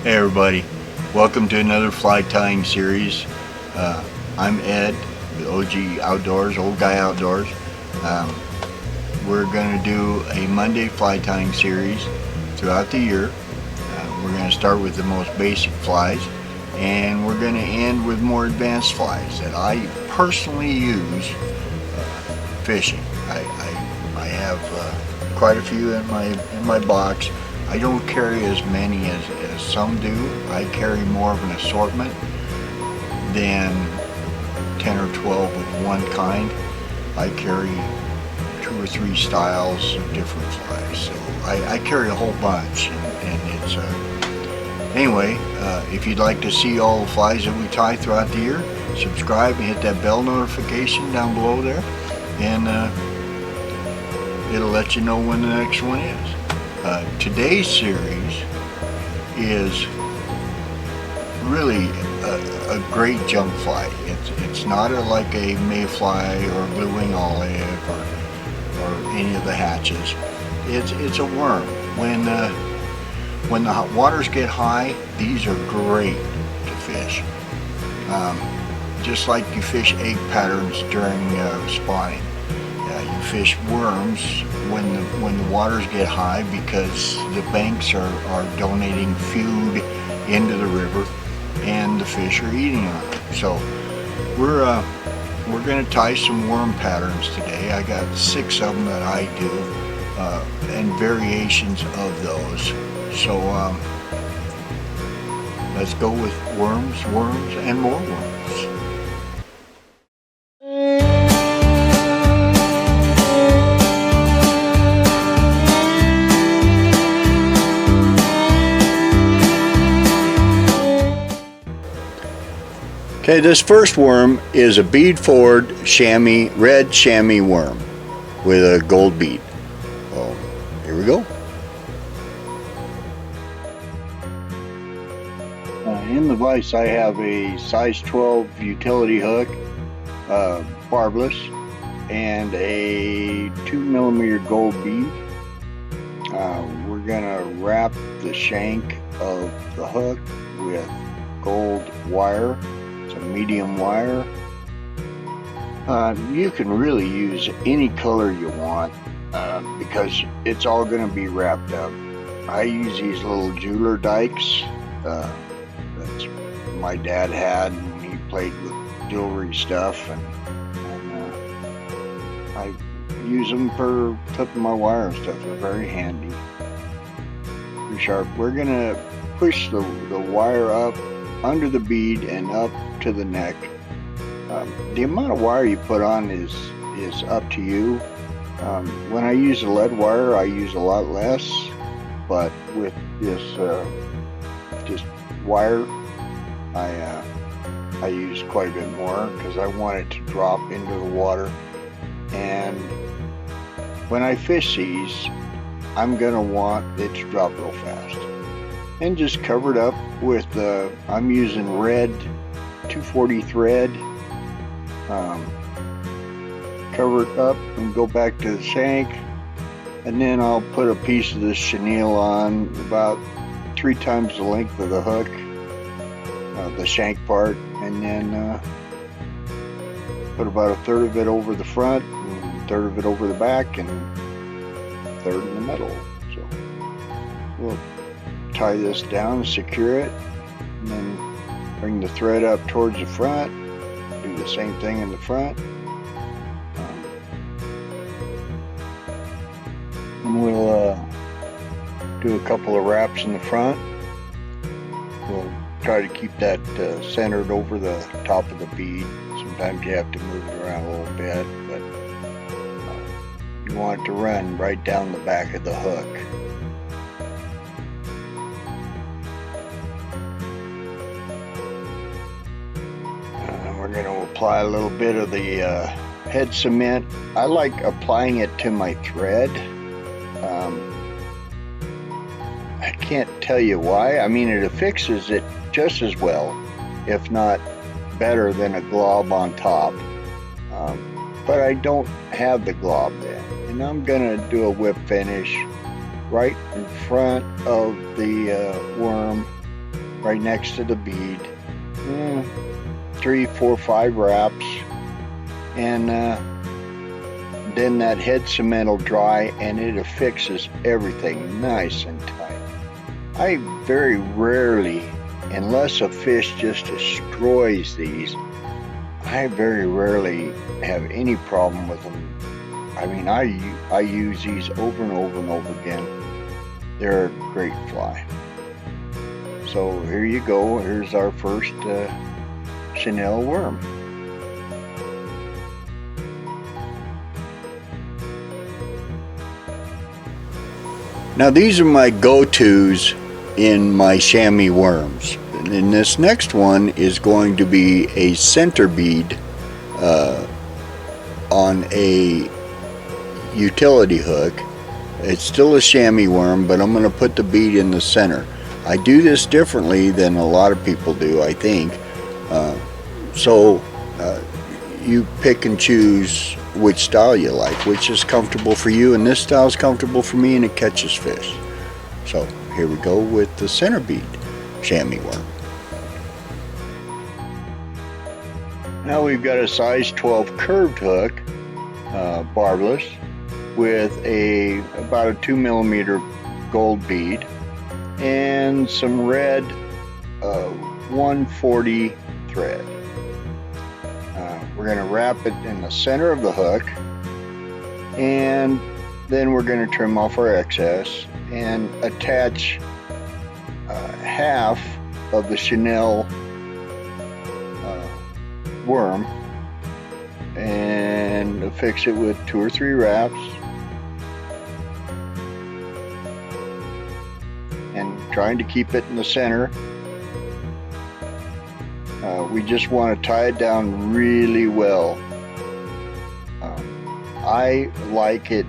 Hey everybody, welcome to another fly tying series. I'm Ed with OG Outdoors, Old Guy Outdoors. We're going to do a Monday fly tying series throughout the year. We're going to start with the most basic flies, and we're going to end with more advanced flies that I personally use fishing. I have quite a few in my box. I don't carry as many as some do. I carry more of an assortment than 10 or 12 of one kind. I carry 2 or 3 styles of different flies. So I carry a whole bunch, and it's anyway, if you'd like to see all the flies that we tie throughout the year, subscribe and hit that bell notification down below there, and it'll let you know when the next one is. Today's series is really a great junk fly. It's not like a mayfly or a blue wing olive or any of the hatches. It's a worm. When the waters get high, these are great to fish. Just like you fish egg patterns during spawning. You fish worms when the waters get high, because the banks are donating food into the river and the fish are eating on it. So we're going to tie some worm patterns today. I got 6 of them that I do, and variations of those. So let's go with worms, and more worms. Okay, this first worm is a bead forward red chamois worm with a gold bead. So here we go. In the vise I have a size 12 utility hook, barbless, and a 2mm gold bead. We're gonna wrap the shank of the hook with gold wire. It's a medium wire. You can really use any color you want because it's all going to be wrapped up. I use these little jeweler dikes that my dad had when he played with jewelry stuff, and I use them for clipping my wire and stuff. They're very handy, pretty sharp. We're going to push the wire up under the bead and up to the neck. The amount of wire you put on is up to you. When I use a lead wire, I use a lot less, but with this just wire, I use quite a bit more because I want it to drop into the water. And when I fish these, I'm gonna want it to drop real fast. And just cover it up with I'm using red 240 thread. Cover it up and go back to the shank, and then I'll put a piece of this chenille on about 3 times the length of the hook, the shank part, and then put about 1/3 of it over the front, and 1/3 of it over the back, and 1/3 in the middle. So we'll tie this down, secure it, and then bring the thread up towards the front. Do the same thing in the front. And we'll do a couple of wraps in the front. We'll try to keep that centered over the top of the bead. Sometimes you have to move it around a little bit, but you want it to run right down the back of the hook. We're going to apply a little bit of the head cement. I like applying it to my thread. I can't tell you why. I mean, it affixes it just as well, if not better, than a glob on top. But I don't have the glob then. And I'm going to do a whip finish right in front of the worm right next to the bead. 3, 4, 5 wraps, and then that head cement will dry and it affixes everything nice and tight. I very rarely, unless a fish just destroys these, I very rarely have any problem with them. I mean, I use these over and over and over again. They're a great fly. So here you go. Here's our first Chanel worm. Now these are my go-tos in my chamois worms. And this next one is going to be a center bead on a utility hook. It's still a chamois worm, but I'm going to put the bead in the center. I do this differently than a lot of people do, I think. You pick and choose which style you like, which is comfortable for you, and this style is comfortable for me, and it catches fish. So here we go with the center bead chamois worm. Now we've got a size 12 curved hook, barbless, with about a 2 millimeter gold bead and some red 140 thread. We're going to wrap it in the center of the hook, and then we're going to trim off our excess and attach half of the Chanel worm and affix it with 2 or 3 wraps, and trying to keep it in the center. We just want to tie it down really well. I like it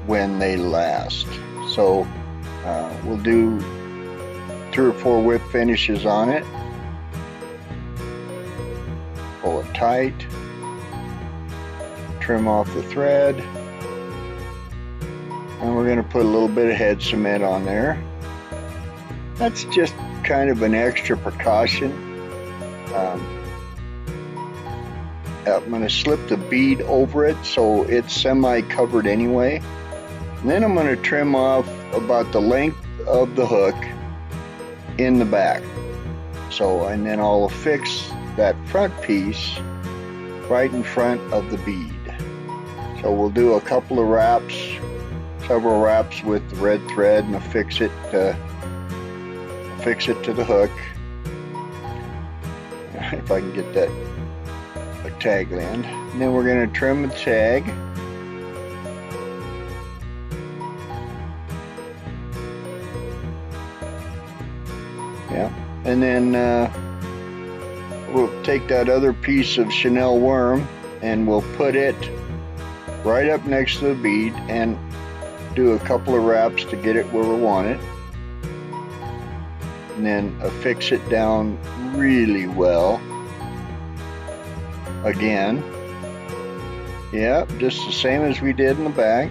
when they last, so we'll do 3 or 4 whip finishes on it. Pull it tight, trim off the thread, and we're going to put a little bit of head cement on there. That's just kind of an extra precaution. I'm going to slip the bead over it so it's semi-covered anyway. And then I'm going to trim off about the length of the hook in the back. And then I'll affix that front piece right in front of the bead. So we'll do a couple of wraps, several wraps with the red thread, and affix it to the hook. If I can get that tag end. And then we're going to trim the tag. Yeah, and then we'll take that other piece of Chanel worm and we'll put it right up next to the bead and do a couple of wraps to get it where we want it, and then affix it down really well. Again, yeah, just the same as we did in the back.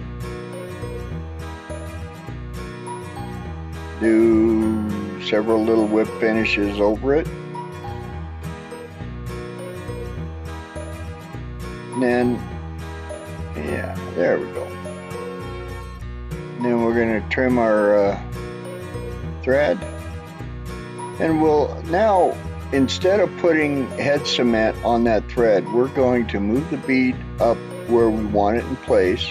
Do several little whip finishes over it, and then, yeah, there we go. And then we're going to trim our thread, and we'll now, instead of putting head cement on that thread, we're going to move the bead up where we want it in place,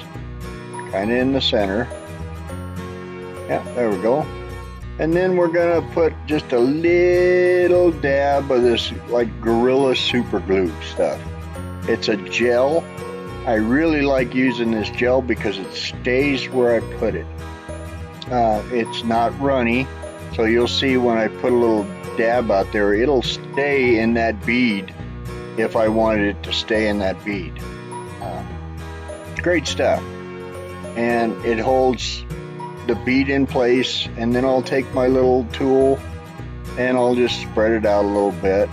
kind of in the center. Yeah, there we go. And then we're going to put just a little dab of this like Gorilla Super Glue stuff. It's a gel. I really like using this gel because it stays where I put it. It's not runny, so you'll see when I put a little dab out there, it'll stay in that bead if I wanted it to stay in that bead. Great stuff. And it holds the bead in place, and then I'll take my little tool and I'll just spread it out a little bit.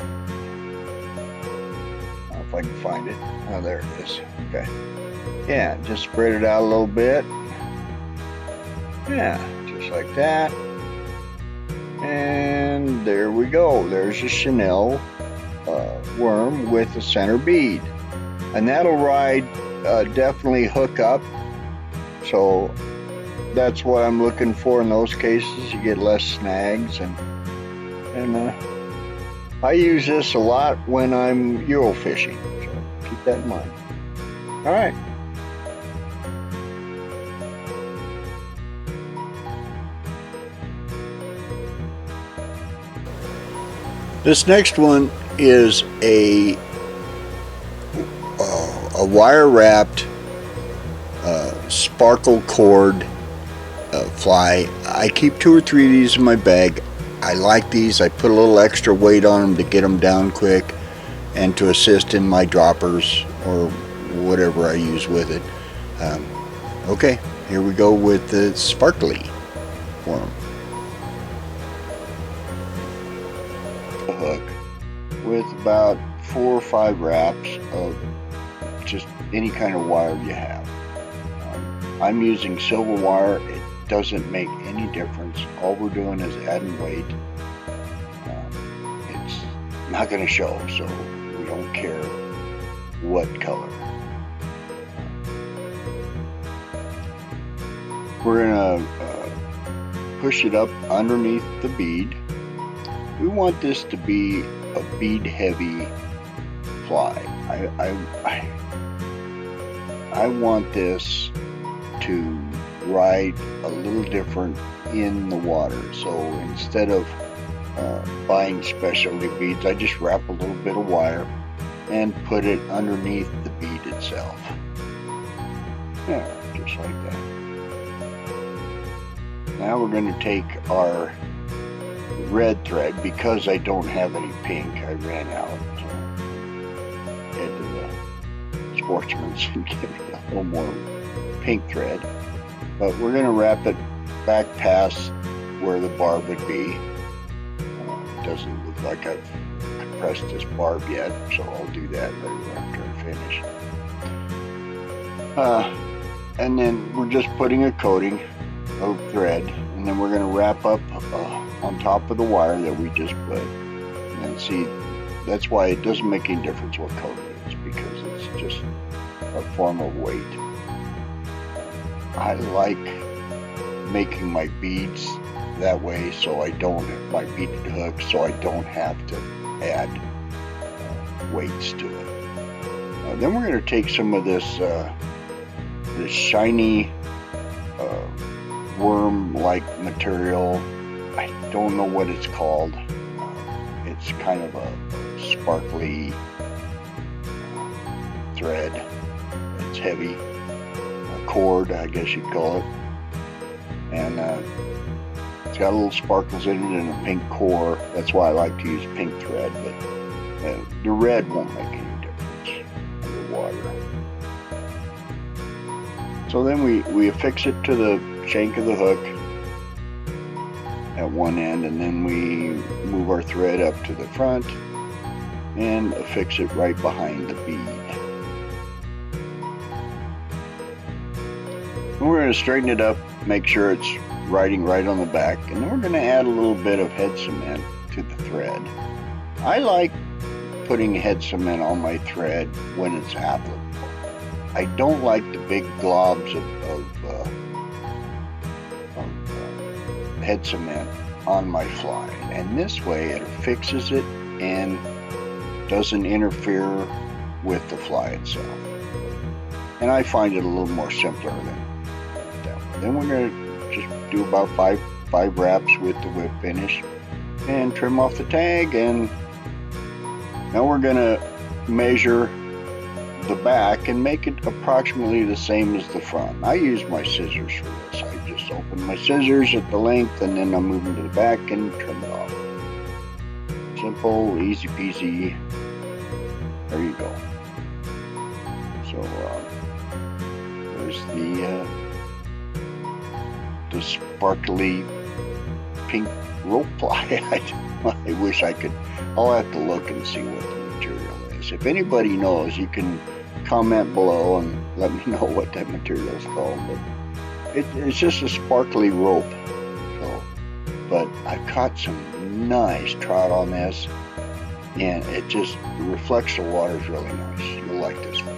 If I can find it. Oh, there it is. Okay. Yeah, just spread it out a little bit. Yeah, just like that. And And there we go. There's a Chanel worm with a center bead. And that'll ride definitely hook up. So that's what I'm looking for in those cases. You get less snags, and I use this a lot when I'm Euro fishing. So keep that in mind. All right. This next one is a wire wrapped sparkle cord fly. I keep 2 or 3 of these in my bag. I like these. I put a little extra weight on them to get them down quick and to assist in my droppers or whatever I use with it. Okay, here we go with the sparkly worm. A hook with about 4 or 5 wraps of just any kind of wire you have. I'm using silver wire. It doesn't make any difference. All we're doing is adding weight. It's not going to show, so we don't care what color. We're going to push it up underneath the bead. We want this to be a bead heavy fly. I want this to ride a little different in the water. So instead of buying specialty beads, I just wrap a little bit of wire and put it underneath the bead itself. Yeah, just like that. Now we're going to take our red thread. Because I don't have any pink, I ran out. Head to the Sportsman's and give me a little more pink thread. But we're going to wrap it back past where the barb would be. It doesn't look like I've compressed this barb yet, so I'll do that right after I finish. And then we're just putting a coating of thread, and then we're going to wrap up on top of the wire that we just put. And see, that's why it doesn't make any difference what color it is, because it's just a form of weight. I like making my beads that way, so I don't have my beaded hook, so I don't have to add weights to it. Then we're going to take some of this shiny worm-like material. I don't know what it's called. It's kind of a sparkly thread. It's heavy. A cord, I guess you'd call it. And it's got little sparkles in it and a pink core. That's why I like to use pink thread, but the red won't make any difference underwater. So then we affix it to the shank of the hook at one end, and then we move our thread up to the front and affix it right behind the bead. And we're going to straighten it up, make sure it's riding right on the back, and then we're going to add a little bit of head cement to the thread. I like putting head cement on my thread when it's applicable. I don't like the big globs of head cement on my fly, and this way it affixes it and doesn't interfere with the fly itself. And I find it a little more simpler than that way. Then we're going to just do about five wraps with the whip finish and trim off the tag, and now we're going to measure the back and make it approximately the same as the front. I use my scissors for this. I just open my scissors at the length, and then I move them to the back and trim it off. Simple, easy peasy. There you go. So there's the sparkly pink rope fly. I wish I could. I'll have to look and see what the material is. If anybody knows, you can comment below and let me know what that material is called. But it's just a sparkly rope. So but I've caught some nice trout on this, and it just reflects the water really nice. You'll like this one.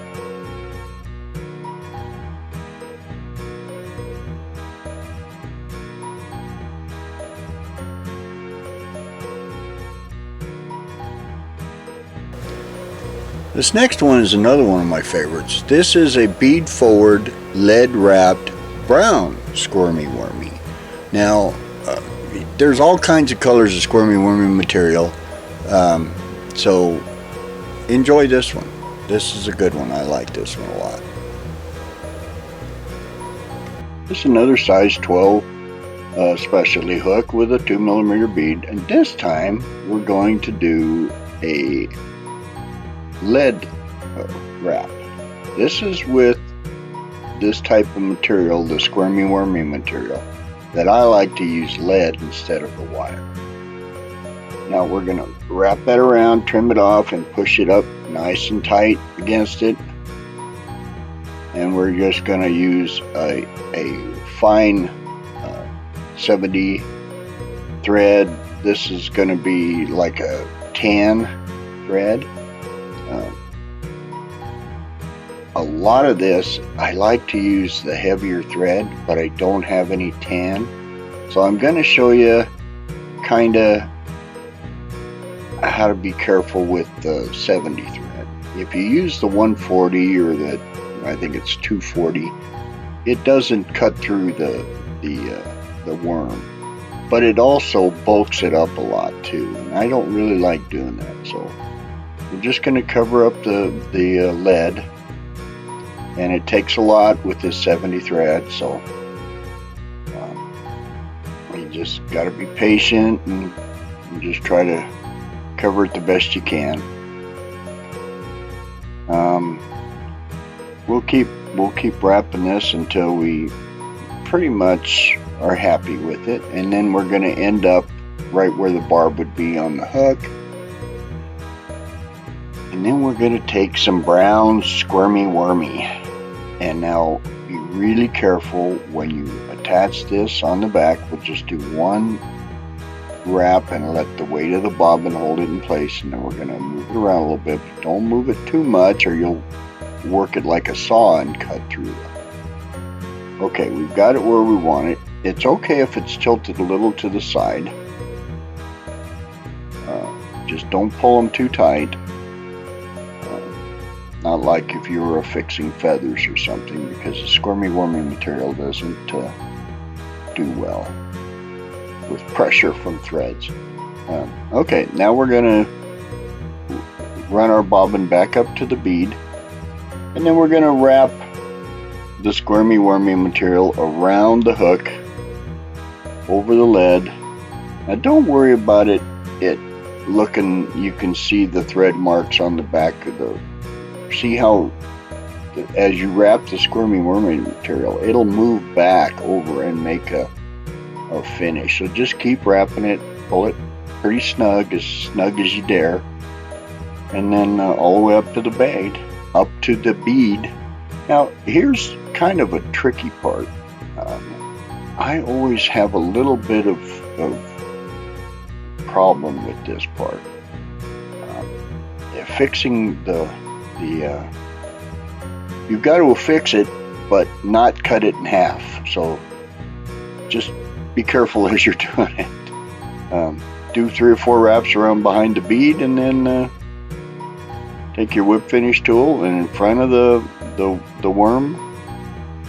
This next one is another one of my favorites. This is a bead forward, lead wrapped brown squirmy wormy. Now, there's all kinds of colors of squirmy wormy material, so enjoy this one. This is a good one. I like this one a lot. This is another size 12 specialty hook with a 2mm bead, and this time we're going to do a lead wrap. This is with this type of material, the squirmy wormy material, that I like to use lead instead of the wire. Now we're going to wrap that around, trim it off, and push it up nice and tight against it. And we're just going to use a fine 70 thread. This is going to be like a tan thread. A lot of this, I like to use the heavier thread, but I don't have any tan. So I'm going to show you kind of how to be careful with the 70 thread. If you use the 140 or the, I think it's 240, it doesn't cut through the worm, but it also bulks it up a lot too, and I don't really like doing that. So we're just going to cover up the lead, and it takes a lot with this 70 thread, so you just got to be patient and just try to cover it the best you can. We'll keep wrapping this until we pretty much are happy with it, and then we're going to end up right where the barb would be on the hook. And then we're going to take some brown squirmy wormy, and now be really careful when you attach this on the back. We'll just do one wrap and let the weight of the bobbin hold it in place, and then we're going to move it around a little bit, but don't move it too much or you'll work it like a saw and cut through it. Okay, we've got it where we want it. It's okay if it's tilted a little to the side. Just don't pull them too tight. Not like if you were affixing feathers or something, because the squirmy wormy material doesn't do well with pressure from threads. Okay, now we're going to run our bobbin back up to the bead, and then we're going to wrap the squirmy wormy material around the hook over the lead. Now don't worry about it looking, you can see the thread marks on the back of the, see how as you wrap the squirmy wormy material, it'll move back over and make a finish. So just keep wrapping it, pull it pretty snug as you dare, and then all the way up to the bead, up to the bead. Now here's kind of a tricky part. I always have a little bit of problem with this part. Fixing you've got to affix it, but not cut it in half. So just be careful as you're doing it. Do 3 or 4 wraps around behind the bead, and then take your whip finish tool, and in front of the worm,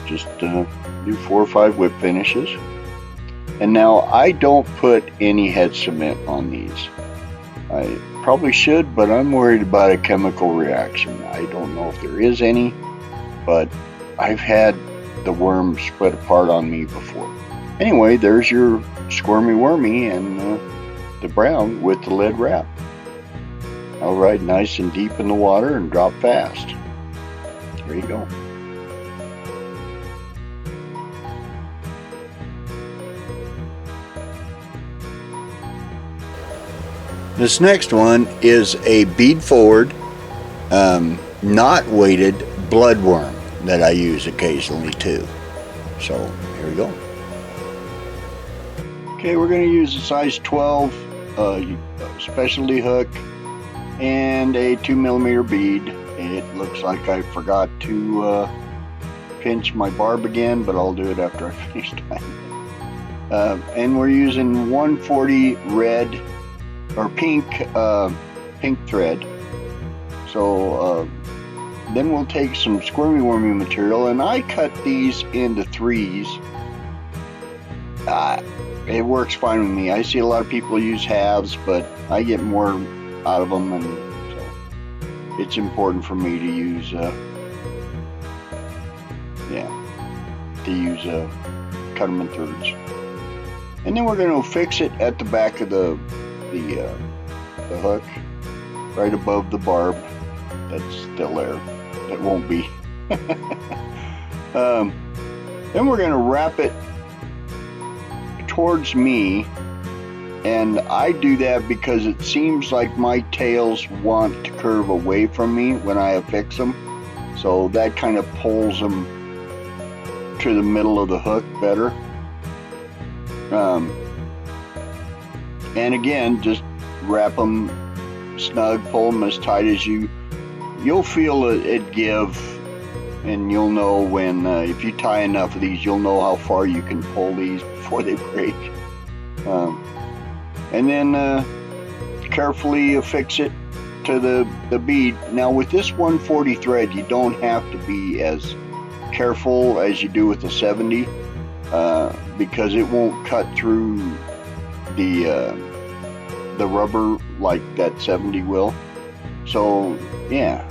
just do 4 or 5 whip finishes. And now I don't put any head cement on these. I probably should, but I'm worried about a chemical reaction. I don't know if there is any, but I've had the worm split apart on me before. Anyway, there's your squirmy wormy and the brown with the lead wrap. I'll ride nice and deep in the water and drop fast. There you go. This next one is a bead forward, not weighted bloodworm that I use occasionally too. So here we go. Okay, we're going to use a size 12 specialty hook and a 2mm bead. It looks like I forgot to pinch my barb again, but I'll do it after I finish tying it. And we're using 140 red or pink thread. So then we'll take some squirmy wormy material, and I cut these into 3s. It works fine with me. I see a lot of people use halves, but I get more out of them, and so it's important for me to use cut them in 3s. And then we're going to affix it at the back of the hook, right above the barb that's still there. It won't be. Then we're going to wrap it towards me, and I do that because it seems like my tails want to curve away from me when I affix them, so that kind of pulls them to the middle of the hook better. And again, just wrap them snug, pull them as tight as you'll feel it give, and you'll know when if you tie enough of these, you'll know how far you can pull these before they break. And then carefully affix it to the bead. Now with this 140 thread, you don't have to be as careful as you do with the 70 because it won't cut through the rubber like that 70 will. So yeah,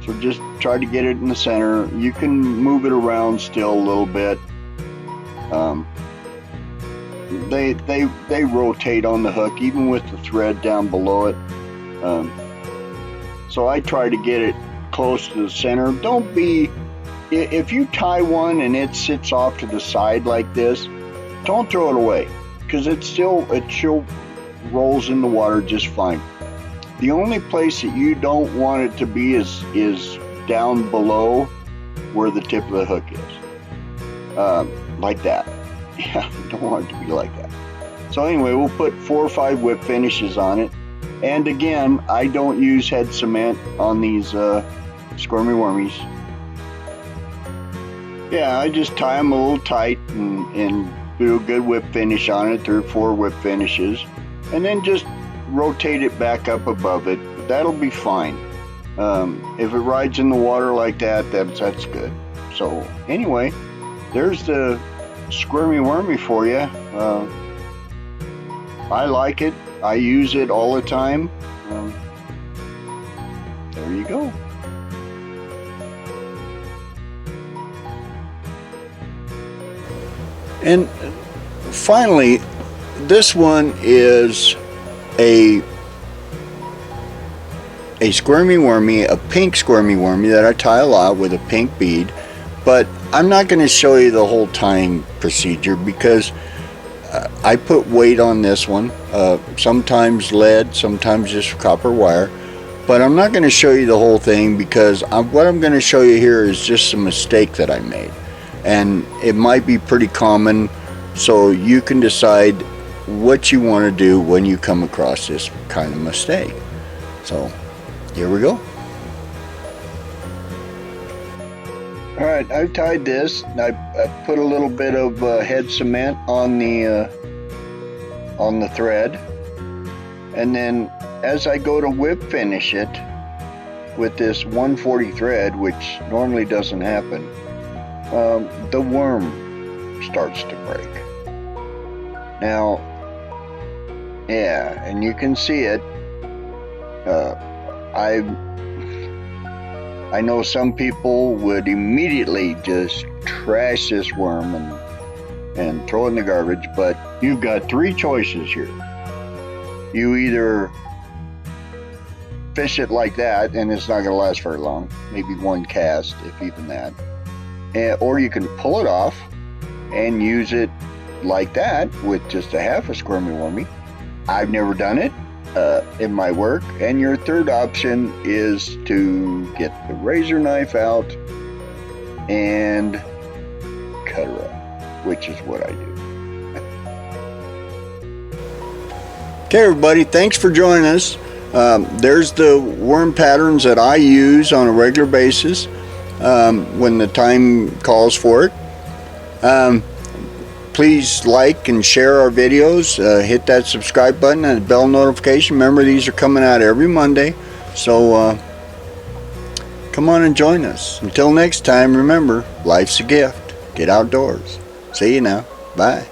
so just try to get it in the center. You can move it around still a little bit. They rotate on the hook even with the thread down below it. So I try to get it close to the center. Don't be, if you tie one and it sits off to the side like this, don't throw it away, because it still rolls in the water just fine. The only place that you don't want it to be is down below where the tip of the hook is, like that. Yeah, you don't want it to be like that. So anyway, we'll put 4 or 5 whip finishes on it. And again, I don't use head cement on these squirmy wormies. Yeah, I just tie them a little tight and do a good whip finish on it, 3 or 4 whip finishes, and then just rotate it back up above it. That'll be fine. If it rides in the water like that, that's good. So anyway, there's the squirmy wormy for you. I like it. I use it all the time. There you go. And finally, this one is a squirmy wormy, a pink squirmy wormy that I tie a lot with a pink bead. But I'm not going to show you the whole tying procedure because I put weight on this one, sometimes lead, sometimes just copper wire. But I'm not going to show you the whole thing because what I'm going to show you here is just a mistake that I made. And it might be pretty common, so you can decide what you want to do when you come across this kind of mistake. So here we go. Alright, I've tied this. I put a little bit of head cement on the thread, and then as I go to whip finish it with this 140 thread, which normally doesn't happen, the worm starts to break. Now, yeah, and you can see it. I know some people would immediately just trash this worm and throw it in the garbage, but you've got 3 choices here. You either fish it like that, and it's not going to last very long, maybe 1 cast, if even that, or you can pull it off and use it like that with just a half a squirmy wormy. I've never done it. It might work. And your third option is to get the razor knife out and cut her up, which is what I do. Okay, everybody, thanks for joining us. There's the worm patterns that I use on a regular basis when the time calls for it. Please like and share our videos. Hit that subscribe button and the bell notification. Remember, these are coming out every Monday, so come on and join us. Until next time, remember, life's a gift. Get outdoors. See you now. Bye.